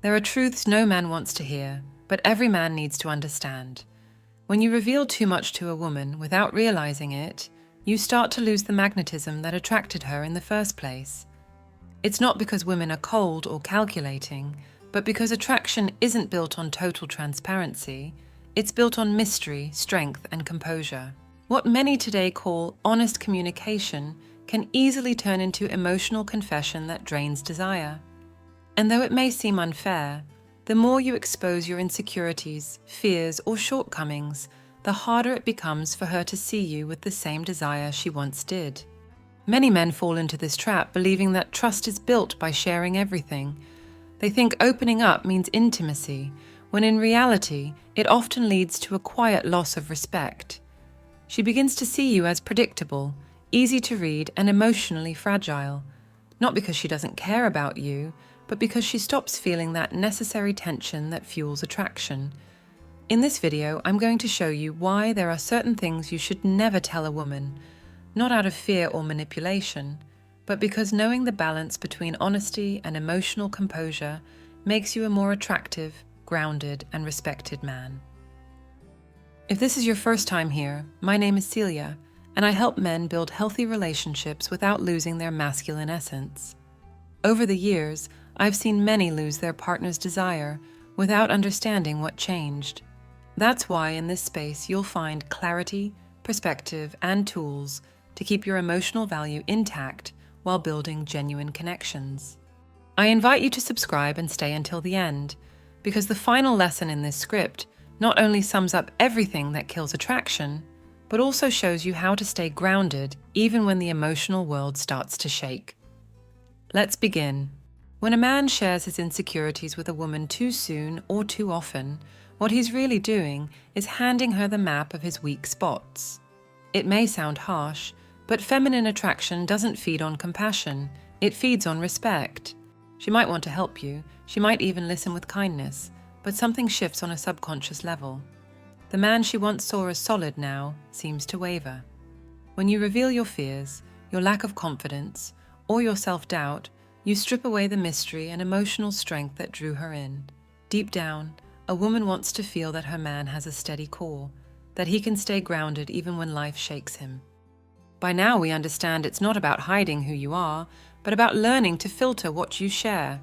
There are truths no man wants to hear, but every man needs to understand. When you reveal too much to a woman without realizing it, you start to lose the magnetism that attracted her in the first place. It's not because women are cold or calculating, but because attraction isn't built on total transparency, it's built on mystery, strength, and composure. What many today call honest communication can easily turn into emotional confession that drains desire. And though it may seem unfair, the more you expose your insecurities, fears, or shortcomings, the harder it becomes for her to see you with the same desire she once did. Many men fall into this trap believing that trust is built by sharing everything. They think opening up means intimacy, when in reality, it often leads to a quiet loss of respect. She begins to see you as predictable, easy to read, and emotionally fragile, not because she doesn't care about you, but because she stops feeling that necessary tension that fuels attraction. In this video, I'm going to show you why there are certain things you should never tell a woman, not out of fear or manipulation, but because knowing the balance between honesty and emotional composure makes you a more attractive, grounded, and respected man. If this is your first time here, my name is Celia, and I help men build healthy relationships without losing their masculine essence. Over the years, I've seen many lose their partner's desire without understanding what changed. That's why in this space you'll find clarity, perspective, and tools to keep your emotional value intact while building genuine connections. I invite you to subscribe and stay until the end, because the final lesson in this script not only sums up everything that kills attraction, but also shows you how to stay grounded even when the emotional world starts to shake. Let's begin. When a man shares his insecurities with a woman too soon or too often, what he's really doing is handing her the map of his weak spots. It may sound harsh, but feminine attraction doesn't feed on compassion, it feeds on respect. She might want to help you, she might even listen with kindness, but something shifts on a subconscious level. The man she once saw as solid now seems to waver. When you reveal your fears, your lack of confidence, or your self-doubt, you strip away the mystery and emotional strength that drew her in. Deep down, a woman wants to feel that her man has a steady core, that he can stay grounded even when life shakes him. By now we understand it's not about hiding who you are, but about learning to filter what you share.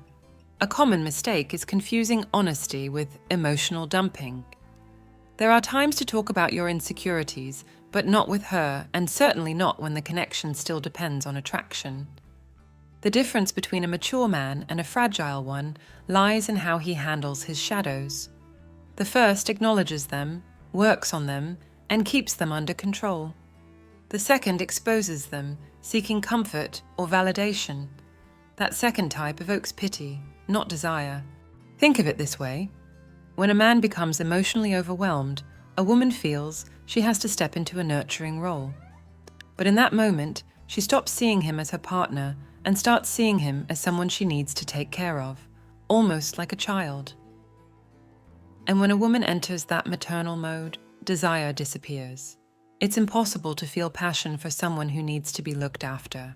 A common mistake is confusing honesty with emotional dumping. There are times to talk about your insecurities, but not with her, and certainly not when the connection still depends on attraction. The difference between a mature man and a fragile one lies in how he handles his shadows. The first acknowledges them, works on them, and keeps them under control. The second exposes them, seeking comfort or validation. That second type evokes pity, not desire. Think of it this way. When a man becomes emotionally overwhelmed, a woman feels she has to step into a nurturing role. But in that moment, she stops seeing him as her partner and starts seeing him as someone she needs to take care of, almost like a child. And when a woman enters that maternal mode, desire disappears. It's impossible to feel passion for someone who needs to be looked after.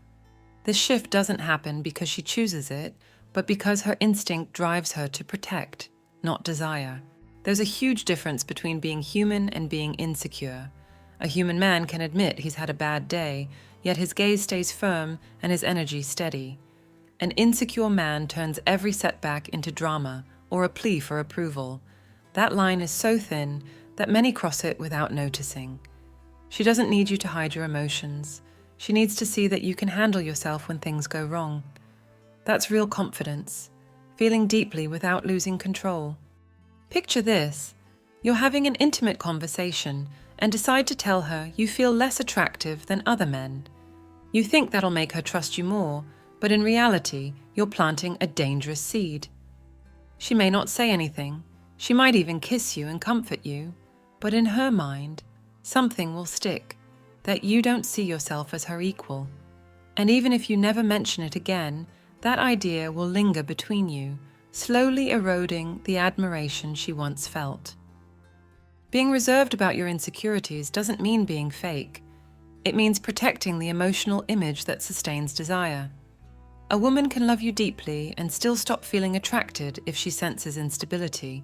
This shift doesn't happen because she chooses it, but because her instinct drives her to protect, not desire. There's a huge difference between being human and being insecure. A human man can admit he's had a bad day, yet his gaze stays firm and his energy steady. An insecure man turns every setback into drama or a plea for approval. That line is so thin that many cross it without noticing. She doesn't need you to hide your emotions. She needs to see that you can handle yourself when things go wrong. That's real confidence, feeling deeply without losing control. Picture this. You're having an intimate conversation and decide to tell her you feel less attractive than other men. You think that'll make her trust you more, but in reality, you're planting a dangerous seed. She may not say anything. She might even kiss you and comfort you, but in her mind, something will stick, that you don't see yourself as her equal. And even if you never mention it again, that idea will linger between you, slowly eroding the admiration she once felt. Being reserved about your insecurities doesn't mean being fake. It means protecting the emotional image that sustains desire. A woman can love you deeply and still stop feeling attracted if she senses instability.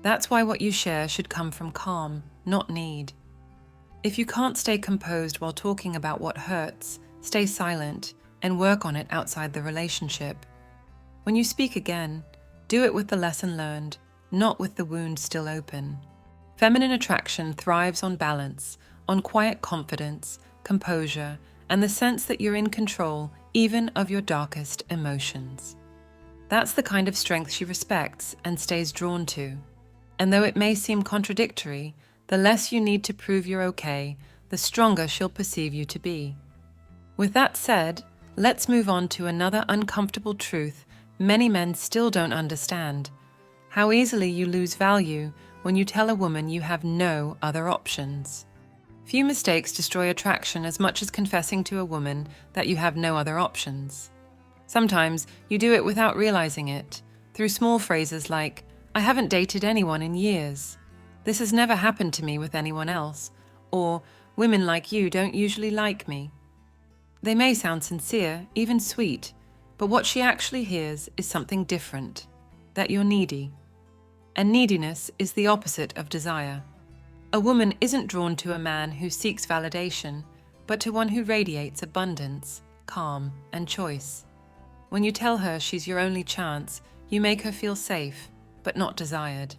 That's why what you share should come from calm, not need. If you can't stay composed while talking about what hurts, stay silent and work on it outside the relationship. When you speak again, do it with the lesson learned, not with the wound still open. Feminine attraction thrives on balance, on quiet confidence, composure, and the sense that you're in control even of your darkest emotions. That's the kind of strength she respects and stays drawn to. And though it may seem contradictory, the less you need to prove you're okay, the stronger she'll perceive you to be. With that said, let's move on to another uncomfortable truth many men still don't understand: how easily you lose value when you tell a woman you have no other options. Few mistakes destroy attraction as much as confessing to a woman that you have no other options. Sometimes you do it without realizing it, through small phrases like, "I haven't dated anyone in years," "This has never happened to me with anyone else," or "Women like you don't usually like me." They may sound sincere, even sweet, but what she actually hears is something different, that you're needy. And neediness is the opposite of desire. A woman isn't drawn to a man who seeks validation, but to one who radiates abundance, calm, and choice. When you tell her she's your only chance, you make her feel safe, but not desired.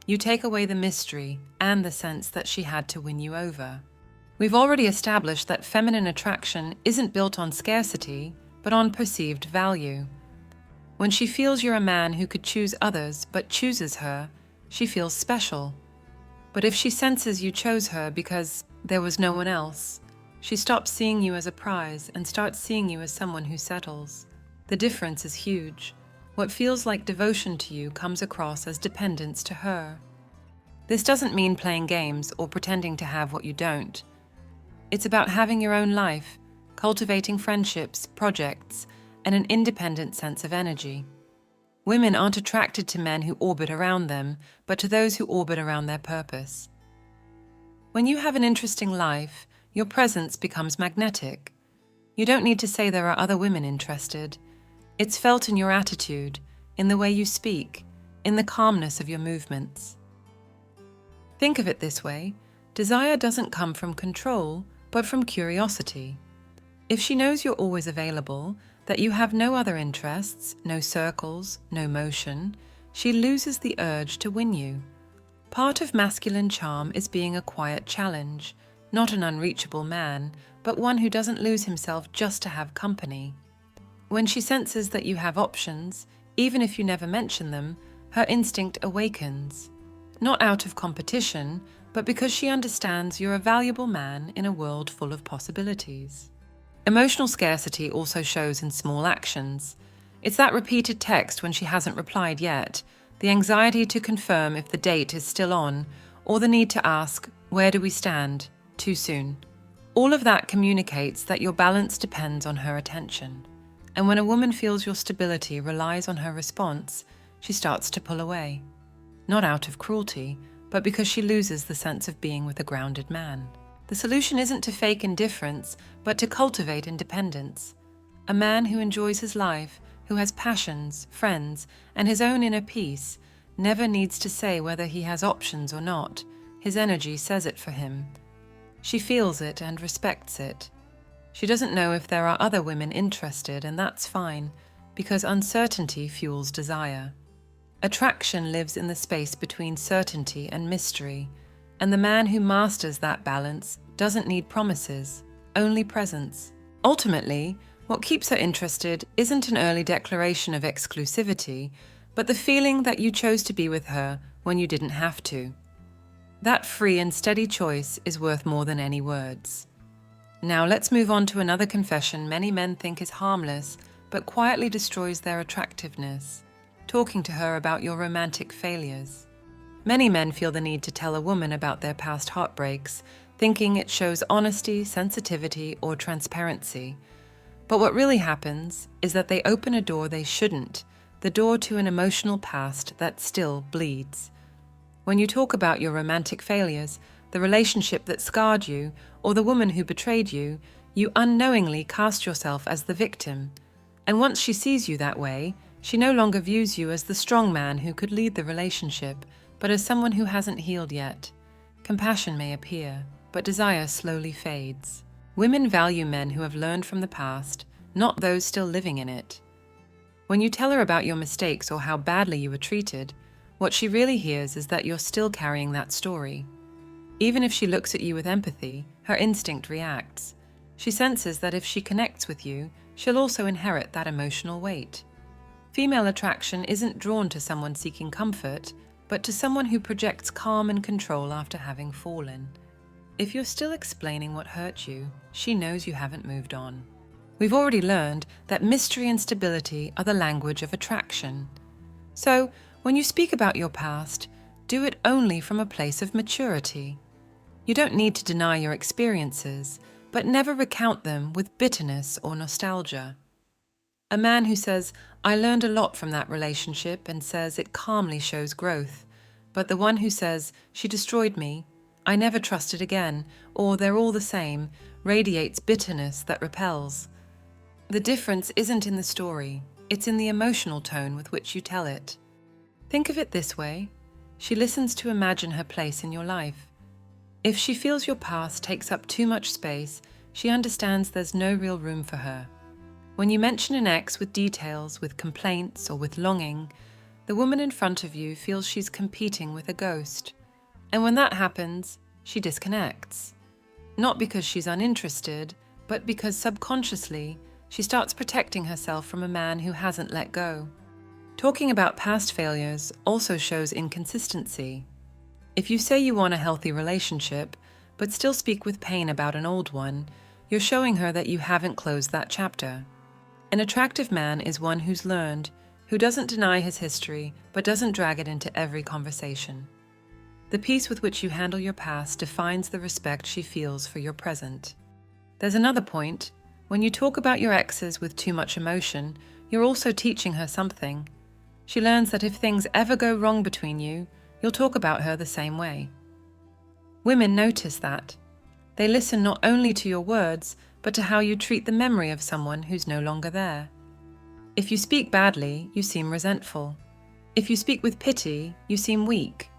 You take away the mystery and the sense that she had to win you over. We've already established that feminine attraction isn't built on scarcity, but on perceived value. When she feels you're a man who could choose others but chooses her, she feels special. But if she senses you chose her because there was no one else, she stops seeing you as a prize and starts seeing you as someone who settles. The difference is huge. What feels like devotion to you comes across as dependence to her. This doesn't mean playing games or pretending to have what you don't. It's about having your own life, cultivating friendships, projects, and an independent sense of energy. Women aren't attracted to men who orbit around them, but to those who orbit around their purpose. When you have an interesting life, your presence becomes magnetic. You don't need to say there are other women interested. It's felt in your attitude, in the way you speak, in the calmness of your movements. Think of it this way: desire doesn't come from control, but from curiosity. If she knows you're always available, that you have no other interests, no circles, no motion, she loses the urge to win you. Part of masculine charm is being a quiet challenge, not an unreachable man, but one who doesn't lose himself just to have company. When she senses that you have options, even if you never mention them, her instinct awakens. Not out of competition, but because she understands you're a valuable man in a world full of possibilities. Emotional scarcity also shows in small actions. It's that repeated text when she hasn't replied yet, the anxiety to confirm if the date is still on, or the need to ask, "Where do we stand?" too soon. All of that communicates that your balance depends on her attention. And when a woman feels your stability relies on her response, she starts to pull away. Not out of cruelty, but because she loses the sense of being with a grounded man. The solution isn't to fake indifference, but to cultivate independence. A man who enjoys his life, who has passions, friends, and his own inner peace, never needs to say whether he has options or not. His energy says it for him. She feels it and respects it. She doesn't know if there are other women interested, and that's fine, because uncertainty fuels desire. Attraction lives in the space between certainty and mystery, and the man who masters that balance doesn't need promises, only presence. Ultimately, what keeps her interested isn't an early declaration of exclusivity, but the feeling that you chose to be with her when you didn't have to. That free and steady choice is worth more than any words. Now let's move on to another confession many men think is harmless, but quietly destroys their attractiveness: talking to her about your romantic failures. Many men feel the need to tell a woman about their past heartbreaks, thinking it shows honesty, sensitivity, or transparency. But what really happens is that they open a door they shouldn't, the door to an emotional past that still bleeds. When you talk about your romantic failures, the relationship that scarred you, or the woman who betrayed you, you unknowingly cast yourself as the victim. And once she sees you that way, she no longer views you as the strong man who could lead the relationship, but as someone who hasn't healed yet. Compassion may appear, but desire slowly fades. Women value men who have learned from the past, not those still living in it. When you tell her about your mistakes or how badly you were treated, what she really hears is that you're still carrying that story. Even if she looks at you with empathy, her instinct reacts. She senses that if she connects with you, she'll also inherit that emotional weight. Female attraction isn't drawn to someone seeking comfort, but to someone who projects calm and control after having fallen. If you're still explaining what hurt you, she knows you haven't moved on. We've already learned that mystery and stability are the language of attraction. So, when you speak about your past, do it only from a place of maturity. You don't need to deny your experiences, but never recount them with bitterness or nostalgia. A man who says, "I learned a lot from that relationship," and says it calmly shows growth. But the one who says, "She destroyed me, I never trusted again," or "they're all the same," radiates bitterness that repels. The difference isn't in the story, it's in the emotional tone with which you tell it. Think of it this way: she listens to imagine her place in your life. If she feels your past takes up too much space, she understands there's no real room for her. When you mention an ex with details, with complaints, or with longing, the woman in front of you feels she's competing with a ghost. And when that happens, she disconnects. Not because she's uninterested, but because subconsciously, she starts protecting herself from a man who hasn't let go. Talking about past failures also shows inconsistency. If you say you want a healthy relationship, but still speak with pain about an old one, you're showing her that you haven't closed that chapter. An attractive man is one who's learned, who doesn't deny his history, but doesn't drag it into every conversation. The peace with which you handle your past defines the respect she feels for your present. There's another point. When you talk about your exes with too much emotion, you're also teaching her something. She learns that if things ever go wrong between you, you'll talk about her the same way. Women notice that. They listen not only to your words, but to how you treat the memory of someone who's no longer there. If you speak badly, you seem resentful. If you speak with pity, you seem weak.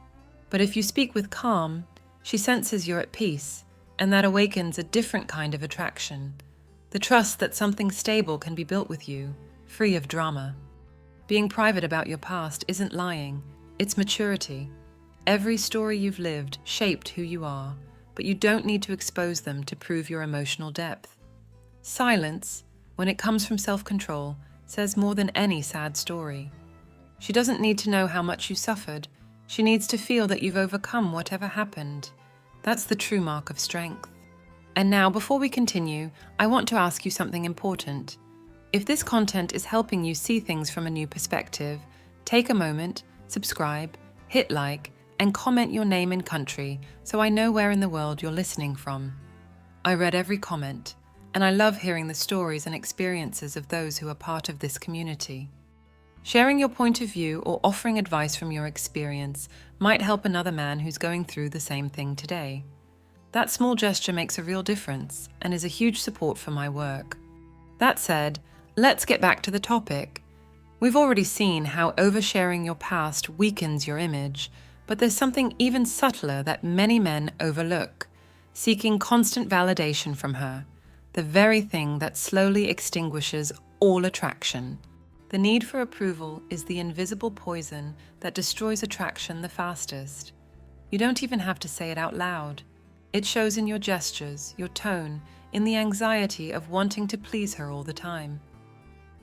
But if you speak with calm, she senses you're at peace, and that awakens a different kind of attraction. The trust that something stable can be built with you, free of drama. Being private about your past isn't lying, it's maturity. Every story you've lived shaped who you are, but you don't need to expose them to prove your emotional depth. Silence, when it comes from self-control, says more than any sad story. She doesn't need to know how much you suffered. She needs to feel that you've overcome whatever happened. That's the true mark of strength. And now, before we continue, I want to ask you something important. If this content is helping you see things from a new perspective, take a moment, subscribe, hit like, and comment your name and country so I know where in the world you're listening from. I read every comment, and I love hearing the stories and experiences of those who are part of this community. Sharing your point of view or offering advice from your experience might help another man who's going through the same thing today. That small gesture makes a real difference and is a huge support for my work. That said, let's get back to the topic. We've already seen how oversharing your past weakens your image, but there's something even subtler that many men overlook: seeking constant validation from her, the very thing that slowly extinguishes all attraction. The need for approval is the invisible poison that destroys attraction the fastest. You don't even have to say it out loud. It shows in your gestures, your tone, in the anxiety of wanting to please her all the time.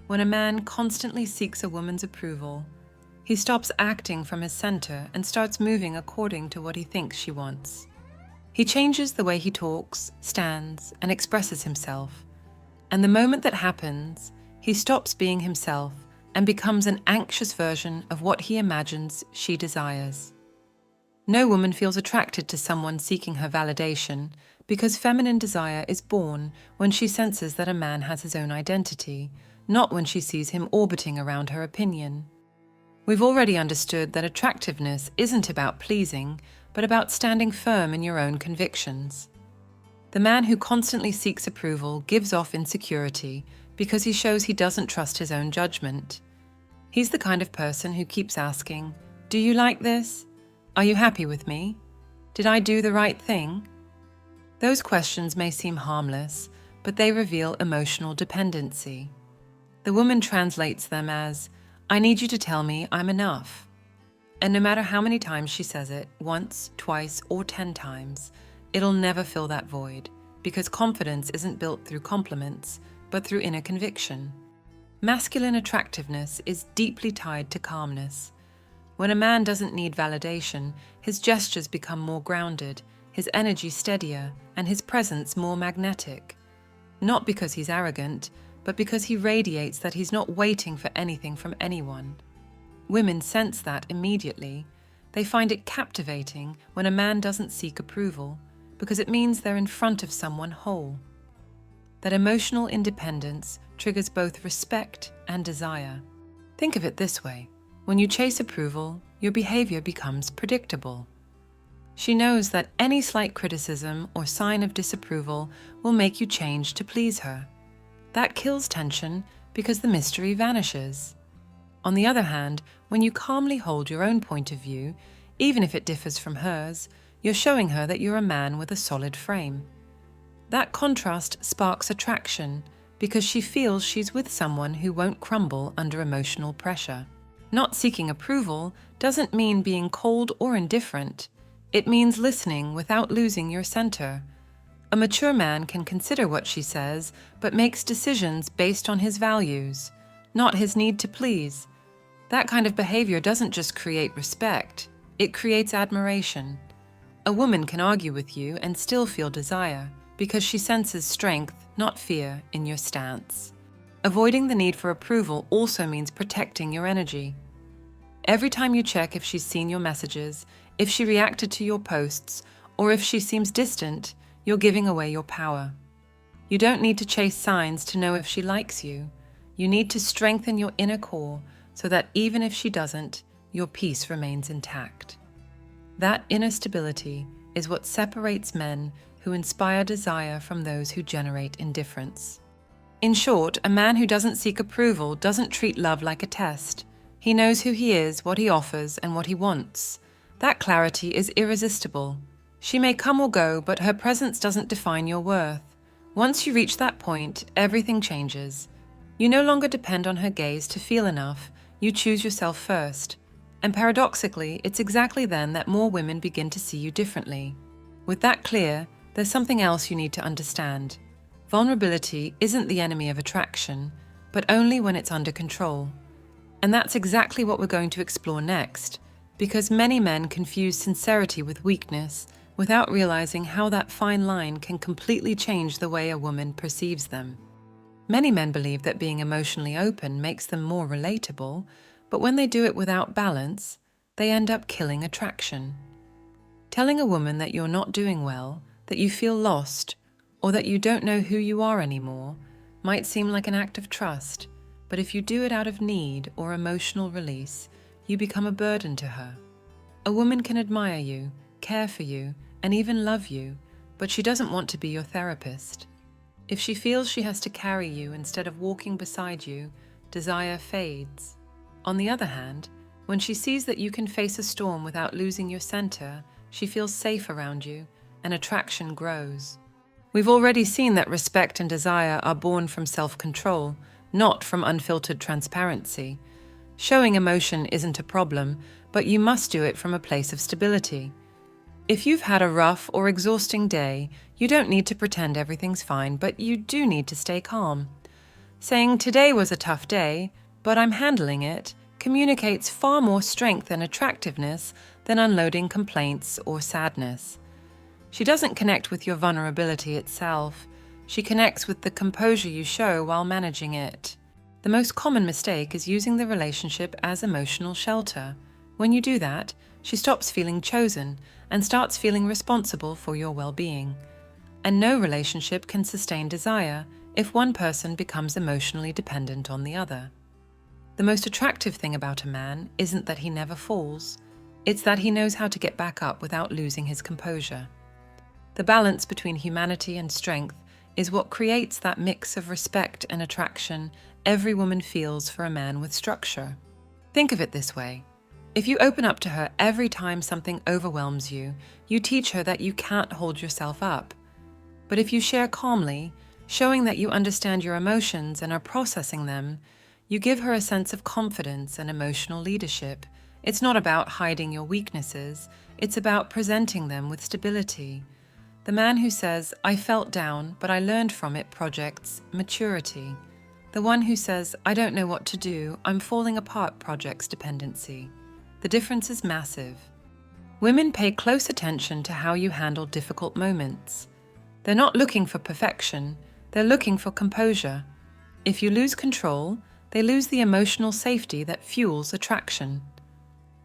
When a man constantly seeks a woman's approval, he stops acting from his center and starts moving according to what he thinks she wants. He changes the way he talks, stands, and expresses himself. And the moment that happens, he stops being himself and becomes an anxious version of what he imagines she desires. No woman feels attracted to someone seeking her validation because feminine desire is born when she senses that a man has his own identity, not when she sees him orbiting around her opinion. We've already understood that attractiveness isn't about pleasing, but about standing firm in your own convictions. The man who constantly seeks approval gives off insecurity because he shows he doesn't trust his own judgment. He's the kind of person who keeps asking, "Do you like this? Are you happy with me? Did I do the right thing?" Those questions may seem harmless, but they reveal emotional dependency. The woman translates them as, "I need you to tell me I'm enough." And no matter how many times she says it, once, twice, or 10 times, it'll never fill that void, because confidence isn't built through compliments, but through inner conviction. Masculine attractiveness is deeply tied to calmness. When a man doesn't need validation, his gestures become more grounded, his energy steadier, and his presence more magnetic. Not because he's arrogant, but because he radiates that he's not waiting for anything from anyone. Women sense that immediately. They find it captivating when a man doesn't seek approval, because it means they're in front of someone whole. That emotional independence triggers both respect and desire. Think of it this way. When you chase approval, your behavior becomes predictable. She knows that any slight criticism or sign of disapproval will make you change to please her. That kills tension because the mystery vanishes. On the other hand, when you calmly hold your own point of view, even if it differs from hers, you're showing her that you're a man with a solid frame. That contrast sparks attraction because she feels she's with someone who won't crumble under emotional pressure. Not seeking approval doesn't mean being cold or indifferent. It means listening without losing your center. A mature man can consider what she says, but makes decisions based on his values, not his need to please. That kind of behavior doesn't just create respect, it creates admiration. A woman can argue with you and still feel desire, because she senses strength, not fear, in your stance. Avoiding the need for approval also means protecting your energy. Every time you check if she's seen your messages, if she reacted to your posts, or if she seems distant, you're giving away your power. You don't need to chase signs to know if she likes you. You need to strengthen your inner core so that even if she doesn't, your peace remains intact. That inner stability is what separates men who inspire desire from those who generate indifference. In short, a man who doesn't seek approval doesn't treat love like a test. He knows who he is, what he offers, and what he wants. That clarity is irresistible. She may come or go, but her presence doesn't define your worth. Once you reach that point, everything changes. You no longer depend on her gaze to feel enough, you choose yourself first. And paradoxically, it's exactly then that more women begin to see you differently. With that clear, there's something else you need to understand. Vulnerability isn't the enemy of attraction, but only when it's under control. And that's exactly what we're going to explore next, because many men confuse sincerity with weakness without realizing how that fine line can completely change the way a woman perceives them. Many men believe that being emotionally open makes them more relatable, but when they do it without balance, they end up killing attraction. Telling a woman that you're not doing well, that you feel lost, or that you don't know who you are anymore, might seem like an act of trust, but if you do it out of need or emotional release, you become a burden to her. A woman can admire you, care for you, and even love you, but she doesn't want to be your therapist. If she feels she has to carry you instead of walking beside you, desire fades. On the other hand, when she sees that you can face a storm without losing your center, she feels safe around you, and attraction grows. We've already seen that respect and desire are born from self-control, not from unfiltered transparency. Showing emotion isn't a problem, but you must do it from a place of stability. If you've had a rough or exhausting day, you don't need to pretend everything's fine, but you do need to stay calm. Saying, "Today was a tough day, but I'm handling it," communicates far more strength and attractiveness than unloading complaints or sadness. She doesn't connect with your vulnerability itself. She connects with the composure you show while managing it. The most common mistake is using the relationship as emotional shelter. When you do that, she stops feeling chosen and starts feeling responsible for your well-being. And no relationship can sustain desire if one person becomes emotionally dependent on the other. The most attractive thing about a man isn't that he never falls, it's that he knows how to get back up without losing his composure. The balance between humanity and strength is what creates that mix of respect and attraction every woman feels for a man with structure. Think of it this way. If you open up to her every time something overwhelms you, you teach her that you can't hold yourself up. But if you share calmly, showing that you understand your emotions and are processing them, you give her a sense of confidence and emotional leadership. It's not about hiding your weaknesses, it's about presenting them with stability. The man who says, "I felt down, but I learned from it," projects maturity. The one who says, "I don't know what to do, I'm falling apart," projects dependency. The difference is massive. Women pay close attention to how you handle difficult moments. They're not looking for perfection, they're looking for composure. If you lose control, they lose the emotional safety that fuels attraction.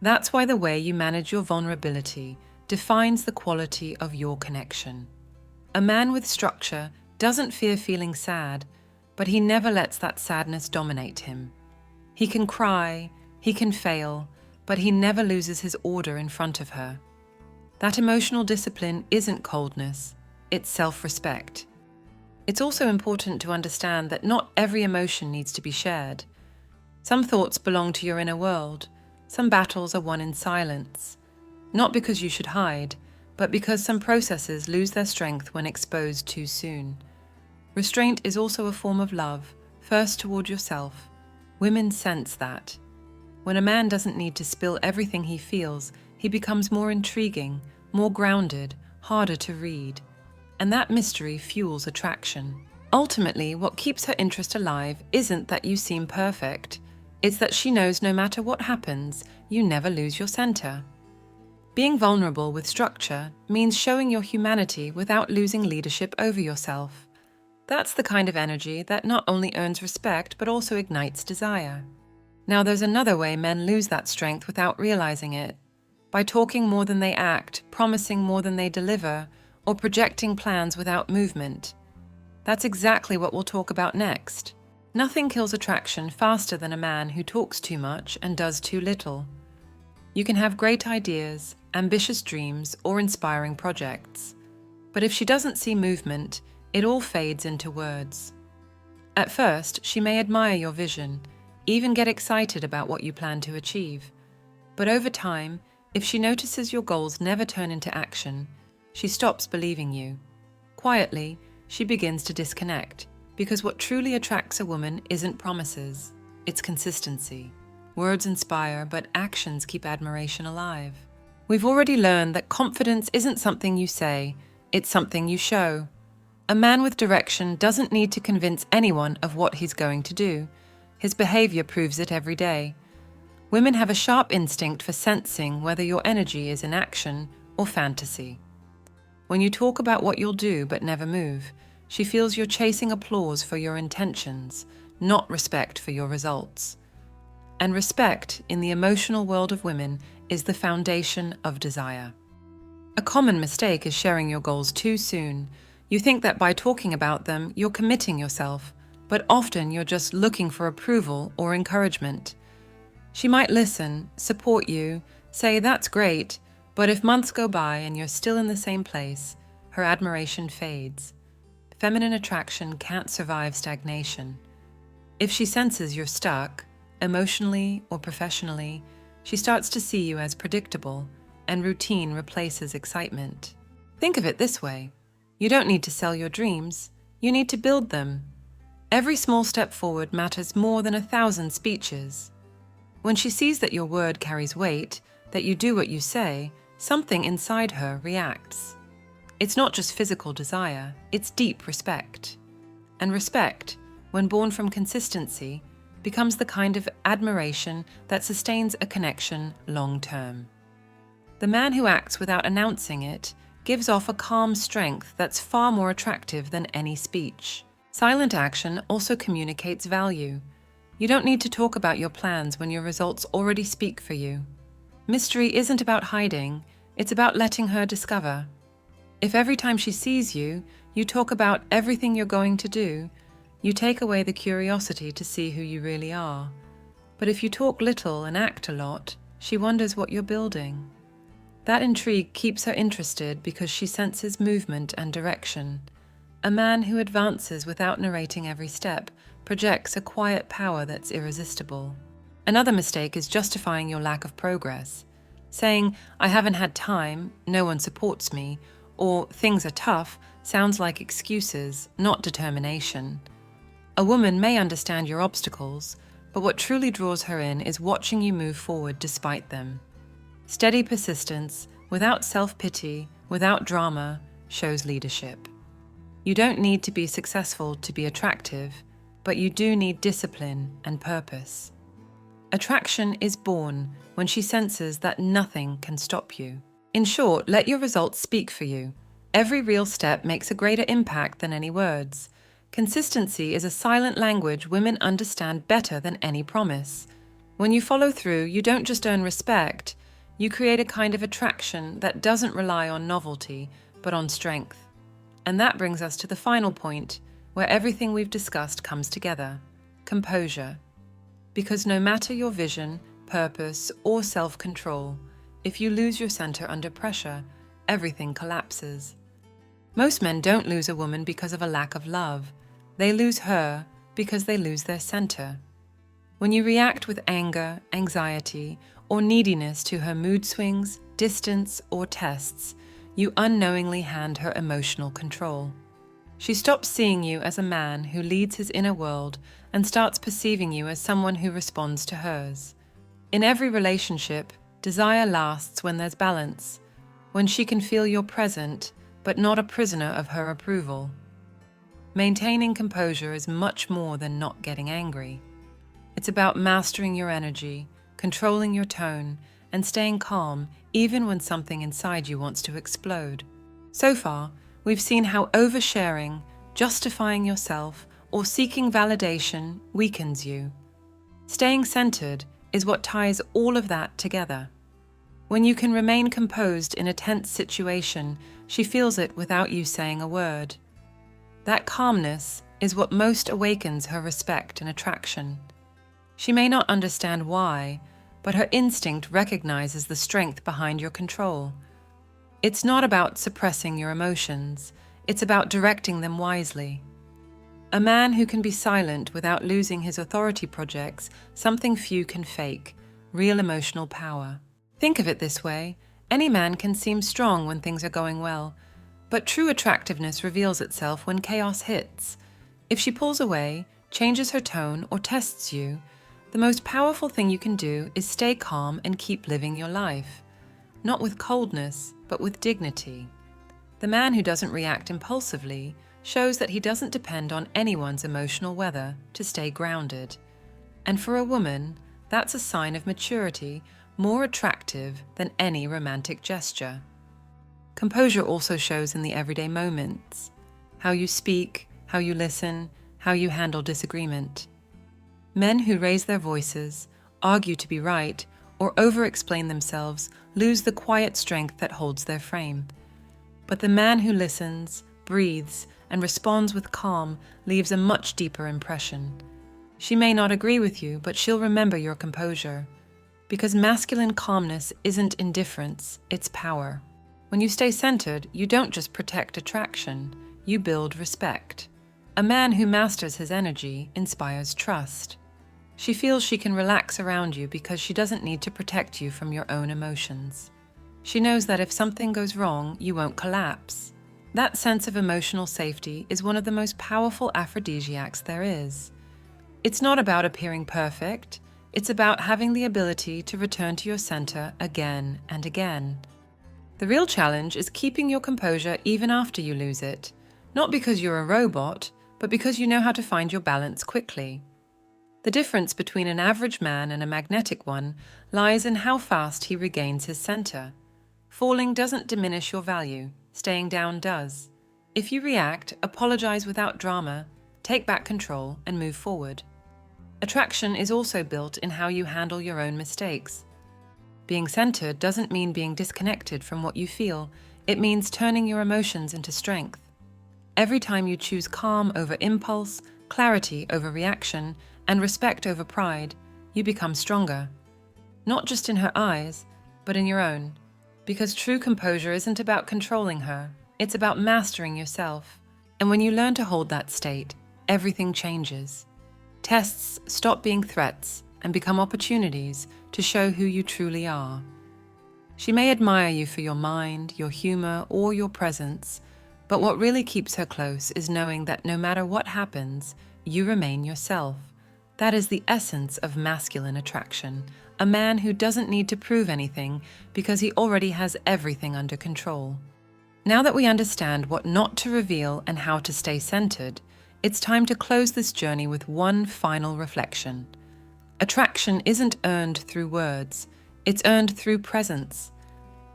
That's why the way you manage your vulnerability defines the quality of your connection. A man with structure doesn't fear feeling sad, but he never lets that sadness dominate him. He can cry, he can fail, but he never loses his order in front of her. That emotional discipline isn't coldness, it's self-respect. It's also important to understand that not every emotion needs to be shared. Some thoughts belong to your inner world. Some battles are won in silence. Not because you should hide, but because some processes lose their strength when exposed too soon. Restraint is also a form of love, first toward yourself. Women sense that. When a man doesn't need to spill everything he feels, he becomes more intriguing, more grounded, harder to read. And that mystery fuels attraction. Ultimately, what keeps her interest alive isn't that you seem perfect. It's that she knows no matter what happens, you never lose your center. Being vulnerable with structure means showing your humanity without losing leadership over yourself. That's the kind of energy that not only earns respect but also ignites desire. Now there's another way men lose that strength without realizing it. By talking more than they act, promising more than they deliver, or projecting plans without movement. That's exactly what we'll talk about next. Nothing kills attraction faster than a man who talks too much and does too little. You can have great ideas, ambitious dreams, or inspiring projects. But if she doesn't see movement, it all fades into words. At first, she may admire your vision, even get excited about what you plan to achieve. But over time, if she notices your goals never turn into action, she stops believing you. Quietly, she begins to disconnect, because what truly attracts a woman isn't promises, it's consistency. Words inspire, but actions keep admiration alive. We've already learned that confidence isn't something you say, it's something you show. A man with direction doesn't need to convince anyone of what he's going to do. His behavior proves it every day. Women have a sharp instinct for sensing whether your energy is in action or fantasy. When you talk about what you'll do but never move, she feels you're chasing applause for your intentions, not respect for your results. And respect, in the emotional world of women, is the foundation of desire. A common mistake is sharing your goals too soon. You think that by talking about them, you're committing yourself, but often you're just looking for approval or encouragement. She might listen, support you, say that's great, but if months go by and you're still in the same place, her admiration fades. Feminine attraction can't survive stagnation. If she senses you're stuck, emotionally or professionally, she starts to see you as predictable, and routine replaces excitement. Think of it this way. You don't need to sell your dreams, you need to build them. Every small step forward matters more than 1,000 speeches. When she sees that your word carries weight, that you do what you say, something inside her reacts. It's not just physical desire, it's deep respect. And respect, when born from consistency, becomes the kind of admiration that sustains a connection long term. The man who acts without announcing it gives off a calm strength that's far more attractive than any speech. Silent action also communicates value. You don't need to talk about your plans when your results already speak for you. Mystery isn't about hiding, it's about letting her discover. If every time she sees you, you talk about everything you're going to do, you take away the curiosity to see who you really are. But if you talk little and act a lot, she wonders what you're building. That intrigue keeps her interested because she senses movement and direction. A man who advances without narrating every step projects a quiet power that's irresistible. Another mistake is justifying your lack of progress. Saying, "I haven't had time, no one supports me," or "things are tough" sounds like excuses, not determination. A woman may understand your obstacles, but what truly draws her in is watching you move forward despite them. Steady persistence, without self-pity, without drama, shows leadership. You don't need to be successful to be attractive, but you do need discipline and purpose. Attraction is born when she senses that nothing can stop you. In short, let your results speak for you. Every real step makes a greater impact than any words. Consistency is a silent language women understand better than any promise. When you follow through, you don't just earn respect, you create a kind of attraction that doesn't rely on novelty, but on strength. And that brings us to the final point, where everything we've discussed comes together: composure. Because no matter your vision, purpose, or self-control, if you lose your center under pressure, everything collapses. Most men don't lose a woman because of a lack of love. They lose her because they lose their center. When you react with anger, anxiety, or neediness to her mood swings, distance, or tests, you unknowingly hand her emotional control. She stops seeing you as a man who leads his inner world and starts perceiving you as someone who responds to hers. In every relationship, desire lasts when there's balance, when she can feel you're present, but not a prisoner of her approval. Maintaining composure is much more than not getting angry. It's about mastering your energy, controlling your tone, and staying calm even when something inside you wants to explode. So far, we've seen how oversharing, justifying yourself, or seeking validation weakens you. Staying centered is what ties all of that together. When you can remain composed in a tense situation, she feels it without you saying a word. That calmness is what most awakens her respect and attraction. She may not understand why, but her instinct recognizes the strength behind your control. It's not about suppressing your emotions, it's about directing them wisely. A man who can be silent without losing his authority projects something few can fake: real emotional power. Think of it this way: any man can seem strong when things are going well, but true attractiveness reveals itself when chaos hits. If she pulls away, changes her tone, or tests you, the most powerful thing you can do is stay calm and keep living your life. Not with coldness, but with dignity. The man who doesn't react impulsively shows that he doesn't depend on anyone's emotional weather to stay grounded. And for a woman, that's a sign of maturity more attractive than any romantic gesture. Composure also shows in the everyday moments: how you speak, how you listen, how you handle disagreement. Men who raise their voices, argue to be right, or over-explain themselves lose the quiet strength that holds their frame. But the man who listens, breathes, and responds with calm leaves a much deeper impression. She may not agree with you, but she'll remember your composure. Because masculine calmness isn't indifference, it's power. When you stay centered, you don't just protect attraction, you build respect. A man who masters his energy inspires trust. She feels she can relax around you because she doesn't need to protect you from your own emotions. She knows that if something goes wrong, you won't collapse. That sense of emotional safety is one of the most powerful aphrodisiacs there is. It's not about appearing perfect, it's about having the ability to return to your center again and again. The real challenge is keeping your composure even after you lose it, not because you're a robot, but because you know how to find your balance quickly. The difference between an average man and a magnetic one lies in how fast he regains his center. Falling doesn't diminish your value, staying down does. If you react, apologize without drama, take back control, and move forward. Attraction is also built in how you handle your own mistakes. Being centered doesn't mean being disconnected from what you feel, it means turning your emotions into strength. Every time you choose calm over impulse, clarity over reaction, and respect over pride, you become stronger. Not just in her eyes, but in your own. Because true composure isn't about controlling her, it's about mastering yourself. And when you learn to hold that state, everything changes. Tests stop being threats and become opportunities to show who you truly are. She may admire you for your mind, your humor, or your presence, but what really keeps her close is knowing that no matter what happens, you remain yourself. That is the essence of masculine attraction, a man who doesn't need to prove anything because he already has everything under control. Now that we understand what not to reveal and how to stay centered, it's time to close this journey with one final reflection. Attraction isn't earned through words, it's earned through presence.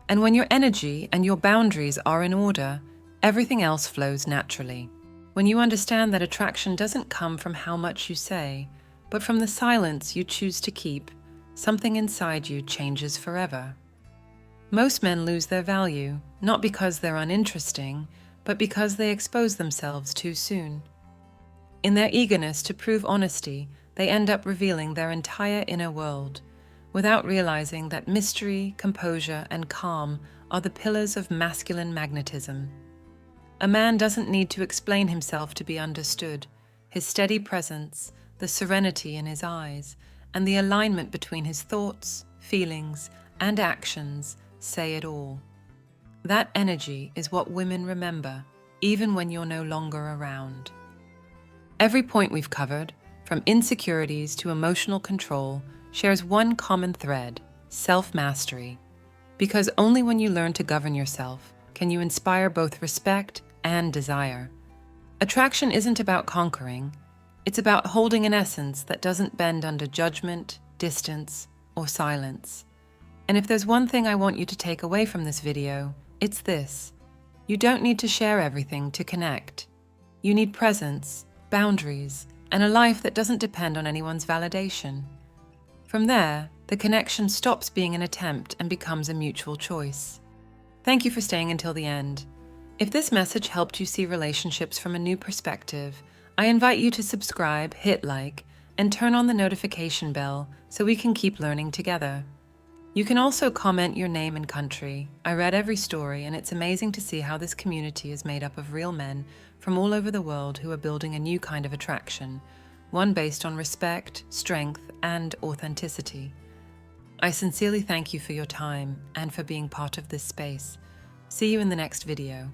And when your energy and your boundaries are in order, everything else flows naturally. When you understand that attraction doesn't come from how much you say, but from the silence you choose to keep, something inside you changes forever. Most men lose their value, not because they're uninteresting, but because they expose themselves too soon. In their eagerness to prove honesty, they end up revealing their entire inner world, without realizing that mystery, composure, and calm are the pillars of masculine magnetism. A man doesn't need to explain himself to be understood. His steady presence, the serenity in his eyes, and the alignment between his thoughts, feelings, and actions say it all. That energy is what women remember, even when you're no longer around. Every point we've covered, from insecurities to emotional control, shares one common thread: self-mastery. Because only when you learn to govern yourself can you inspire both respect and desire. Attraction isn't about conquering, it's about holding an essence that doesn't bend under judgment, distance, or silence. And if there's one thing I want you to take away from this video, it's this: you don't need to share everything to connect. You need presence, boundaries, and a life that doesn't depend on anyone's validation. From there, the connection stops being an attempt and becomes a mutual choice. Thank you for staying until the end. If this message helped you see relationships from a new perspective, I invite you to subscribe, hit like, and turn on the notification bell so we can keep learning together. You can also comment your name and country. I read every story, and it's amazing to see how this community is made up of real men from all over the world who are building a new kind of attraction, one based on respect, strength, and authenticity. I sincerely thank you for your time and for being part of this space. See you in the next video.